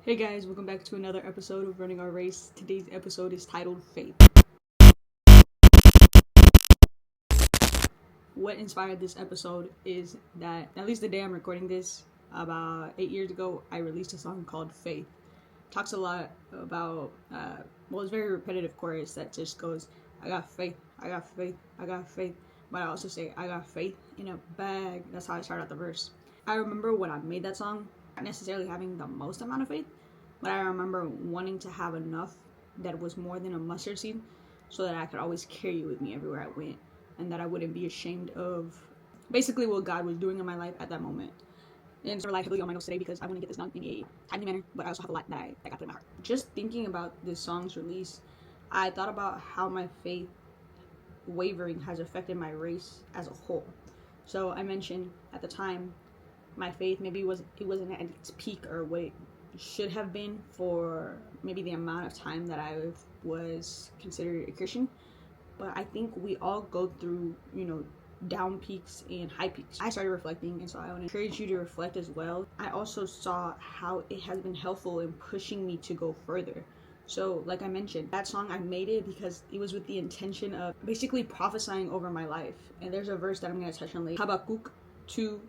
Hey guys, welcome back to another episode of Running Our Race. Today's episode is titled Faith. What inspired this episode is that, at least the day I'm recording this, about 8 years ago, I released a song called Faith. It talks a lot about, it's very repetitive chorus that just goes, I got faith, I got faith, I got faith. But I also say, I got faith in a bag. That's how I start out the verse. I remember when I made that song, not necessarily having the most amount of faith, but I remember wanting to have enough that was more than a mustard seed so that I could always carry it with me everywhere I went and that I wouldn't be ashamed of basically what God was doing in my life at that moment. And so I rely heavily on my notes today because I want to get this done in a timely manner, but I also have a lot that I got put in my heart. Just thinking about this song's release, I thought about how my faith wavering has affected my race as a whole. So I mentioned at the time my faith maybe it wasn't at its peak or what it should have been for maybe the amount of time that I was considered a Christian. But I think we all go through, down peaks and high peaks. I started reflecting, and so I want to encourage you to reflect as well. I also saw how it has been helpful in pushing me to go further. So like I mentioned, that song, I made it because it was with the intention of basically prophesying over my life. And there's a verse that I'm going to touch on later. Habakkuk 2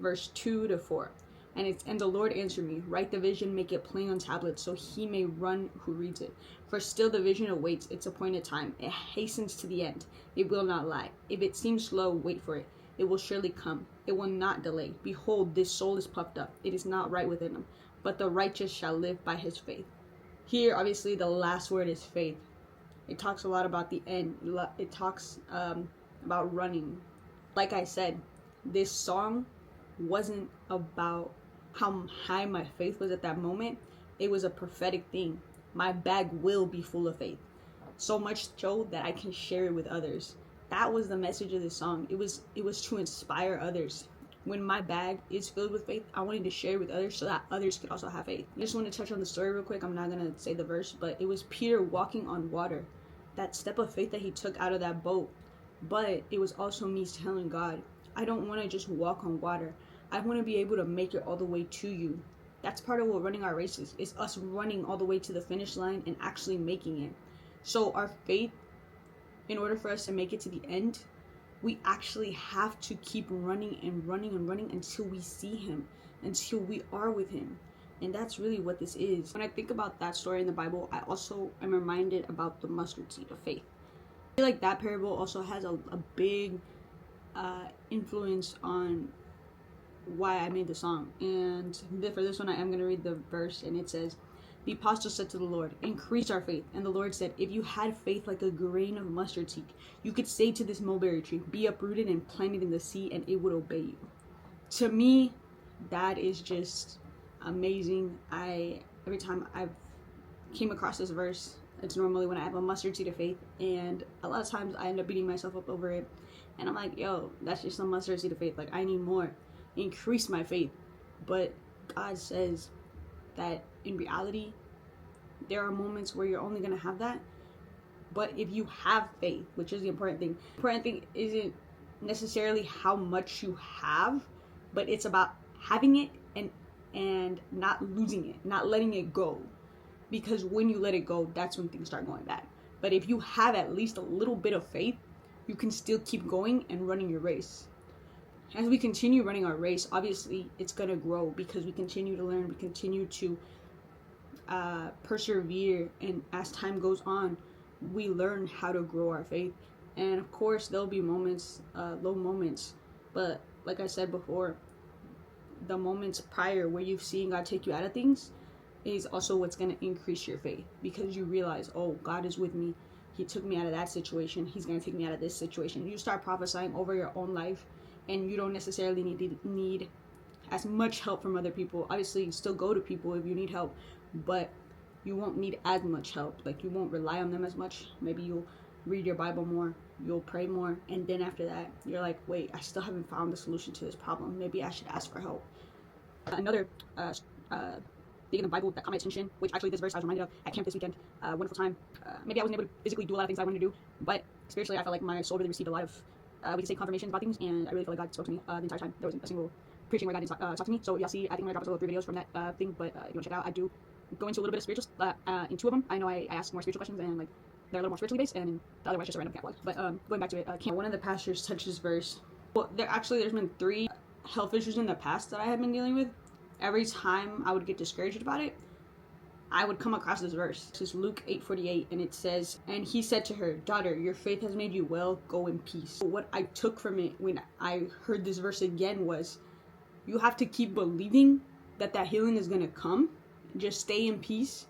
verse 2-4. And the Lord answered me, write the vision, make it plain on tablets, so he may run who reads it. For still the vision awaits its appointed time. It hastens to the end. It will not lie. If it seems slow, wait for it. It will surely come. It will not delay. Behold, this soul is puffed up. It is not right within him. But the righteous shall live by his faith. Here, obviously, the last word is faith. It talks a lot about the end. It talks about running. Like I said, this song wasn't about how high my faith was at that moment. It was a prophetic thing. My bag will be full of faith, so much so that I can share it with others. That was the message of this song. It was to inspire others. When my bag is filled with faith, I wanted to share it with others so that others could also have faith. I just want to touch on the story real quick. I'm not going to say the verse, but it was Peter walking on water. That step of faith that he took out of that boat. But it was also me telling God, I don't want to just walk on water. I want to be able to make it all the way to you. That's part of what running our races is, us running all the way to the finish line and actually making it. So our faith, in order for us to make it to the end, we actually have to keep running and running and running until we see him, until we are with him. And that's really what this is. When I think about that story in the Bible, I also am reminded about the mustard seed of faith. I feel like that parable also has a big influence on why I made the song. And for this one, I am going to read the verse, and it says, the apostle said to the Lord, increase our faith. And the Lord said, if you had faith like a grain of mustard seed, you could say to this mulberry tree, be uprooted and planted in the sea, and it would obey you. To me, that is just amazing. Every time I've came across this verse, it's normally when I have a mustard seed of faith, and a lot of times I end up beating myself up over it, and I'm like, yo, that's just a mustard seed of faith. Like, I need more. Increase my faith. But God says that in reality, there are moments where you're only going to have that. But if you have faith, which is the important thing isn't necessarily how much you have, but it's about having it and not losing it, not letting it go. Because when you let it go, that's when things start going bad. But if you have at least a little bit of faith, you can still keep going and running your race. As we continue running our race, obviously it's going to grow because we continue to learn, we continue to persevere, and as time goes on, we learn how to grow our faith. And of course, there'll be moments, low moments, but like I said before, the moments prior where you've seen God take you out of things is also what's going to increase your faith, because you realize, oh, God is with me. He took me out of that situation. He's going to take me out of this situation. You start prophesying over your own life, and you don't necessarily need as much help from other people. Obviously, you still go to people if you need help, but you won't need as much help. Like, you won't rely on them as much. Maybe you'll read your Bible more, you'll pray more, and then after that, you're like, wait, I still haven't found the solution to this problem. Maybe I should ask for help. Another thing in the Bible that caught my attention, which actually this verse I was reminded of at camp this weekend. Wonderful time. Maybe I wasn't able to physically do a lot of things I wanted to do, but spiritually I felt like my soul really received a lot of we could say confirmations about things, and I really felt like God spoke to me the entire time. There wasn't a single preaching where God didn't talk to me. So y'all see, I think I'm gonna drop a total of 3 videos from that thing, but you wanna check it out. I do go into a little bit of spiritual in 2 of them. I know I ask more spiritual questions, and like they're a little more spiritually based, and the other one's just a random cat vlog. But going back to it, one of the pastors touched this verse. Well, there's been 3 health issues in the past that I have been dealing with. Every time I would get discouraged about it, I would come across this verse. This is Luke 8:48, and it says, "And he said to her, 'Daughter, your faith has made you well. Go in peace.'" What I took from it when I heard this verse again was, you have to keep believing that healing is going to come. Just stay in peace.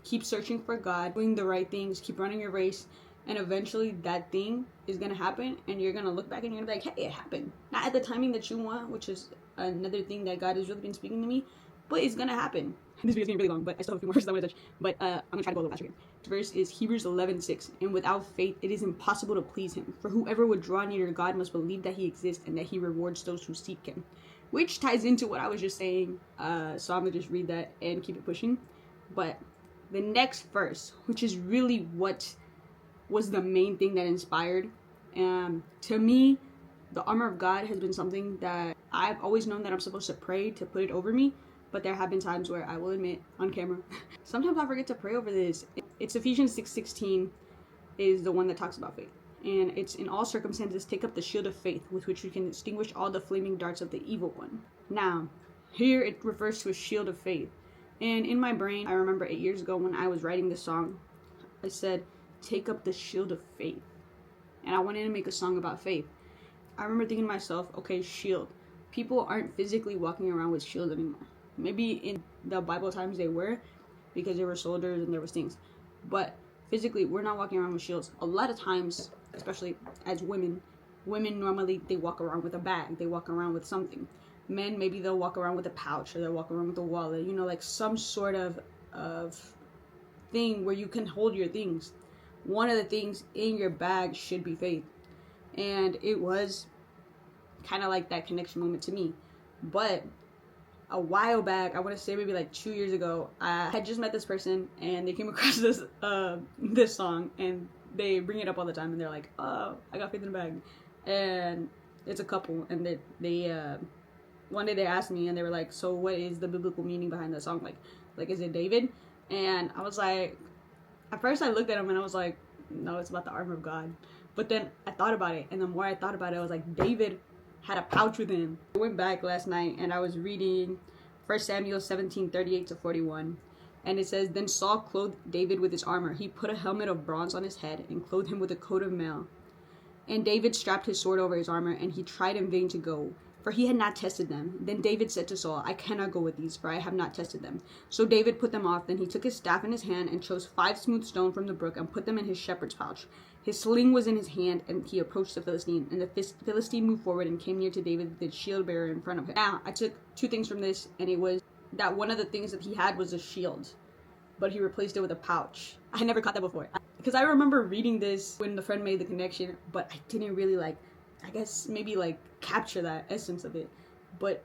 Keep searching for God, doing the right things, keep running your race, and eventually that thing is going to happen, and you're going to look back and you're going to be like, hey, it happened. Not at the timing that you want, which is another thing that God has really been speaking to me, but it's going to happen. This video's getting really long, but I still have a few more verses I want to touch. But I'm going to try to go a little faster here. The verse is Hebrews 11:6. "And without faith, it is impossible to please him. For whoever would draw near to God must believe that he exists and that he rewards those who seek him." Which ties into what I was just saying. So I'm going to just read that and keep it pushing. But the next verse, which is really what was the main thing that inspired. To me, the armor of God has been something that I've always known that I'm supposed to pray to put it over me. But there have been times where I will admit on camera, sometimes I forget to pray over this. It's Ephesians 6:16 is the one that talks about faith. And it's, "In all circumstances, take up the shield of faith with which you can extinguish all the flaming darts of the evil one." Now, here it refers to a shield of faith. And in my brain, I remember 8 years ago when I was writing this song, I said, take up the shield of faith. And I wanted to make a song about faith. I remember thinking to myself, okay, shield. People aren't physically walking around with shields anymore. Maybe in the Bible times they were, because there were soldiers and there was things. But physically, we're not walking around with shields. A lot of times, especially as women normally, they walk around with a bag. They walk around with something. Men, maybe they'll walk around with a pouch, or they'll walk around with a wallet. You know, like some sort of thing where you can hold your things. One of the things in your bag should be faith. And it was kind of like that connection moment to me. But a while back, I want to say maybe like 2 years ago, I had just met this person and they came across this song, and they bring it up all the time, and they're like, "Oh, I got faith in the bag." And it's a couple, and they one day they asked me, and they were like, "So what is the biblical meaning behind the song? Like is it David?" And I was like, at first I looked at him and I was like, no, it's about the armor of God. But then I thought about it, and the more I thought about it, I was like, David had a pouch with him. I went back last night and I was reading 1 Samuel 17:38-41, and it says, "Then Saul clothed David with his armor. He put a helmet of bronze on his head and clothed him with a coat of mail. And David strapped his sword over his armor, and he tried in vain to go, for he had not tested them. Then David said to Saul, 'I cannot go with these, for I have not tested them.' So David put them off. Then he took his staff in his hand and chose 5 smooth stones from the brook and put them in his shepherd's pouch. His sling was in his hand, and he approached the Philistine. And the Philistine moved forward and came near to David with his shield bearer in front of him." Now, I took 2 things from this, and it was that one of the things that he had was a shield, but he replaced it with a pouch. I never caught that before. Because I remember reading this when the friend made the connection, but I didn't really capture that essence of it. But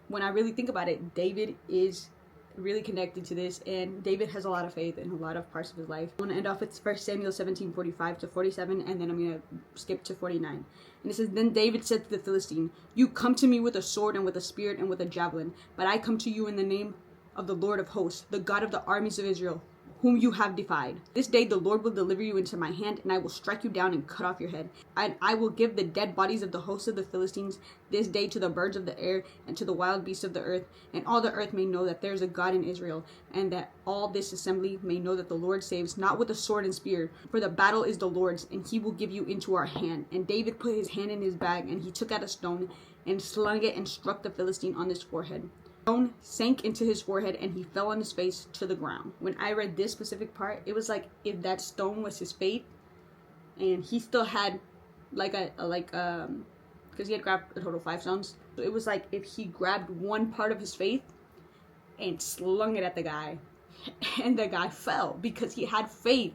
when I really think about it, David is really connected to this, and David has a lot of faith in a lot of parts of his life. I want to end off with 1 Samuel 17:45-47, and then I'm going to skip to 49. And it says, "Then David said to the Philistine, 'You come to me with a sword and with a spear and with a javelin, but I come to you in the name of the Lord of hosts, the God of the armies of Israel, whom you have defied. This day the Lord will deliver you into my hand, and I will strike you down and cut off your head. And I will give the dead bodies of the hosts of the Philistines this day to the birds of the air and to the wild beasts of the earth, and all the earth may know that there is a God in Israel, and that all this assembly may know that the Lord saves, not with a sword and spear, for the battle is the Lord's, and he will give you into our hand.' And David put his hand in his bag, and he took out a stone and slung it and struck the Philistine on his forehead. Stone sank into his forehead, and he fell on his face to the ground." When I read this specific part, it was like if that stone was his faith, and he still had because he had grabbed a total of 5 stones. So it was like if he grabbed one part of his faith and slung it at the guy, and the guy fell because he had faith,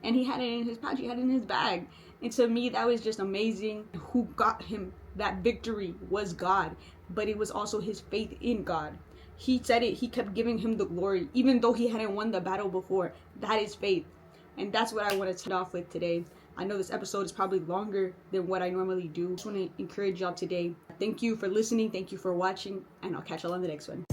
and he had it in his pouch, he had it in his bag. And to me, that was just amazing. Who got him that victory was God, but it was also his faith in God. He said it, he kept giving him the glory, even though he hadn't won the battle before. That is faith. And that's what I want to start off with today. I know this episode is probably longer than what I normally do. I just want to encourage y'all today Thank you for listening. Thank you for watching. And I'll catch you on the next one.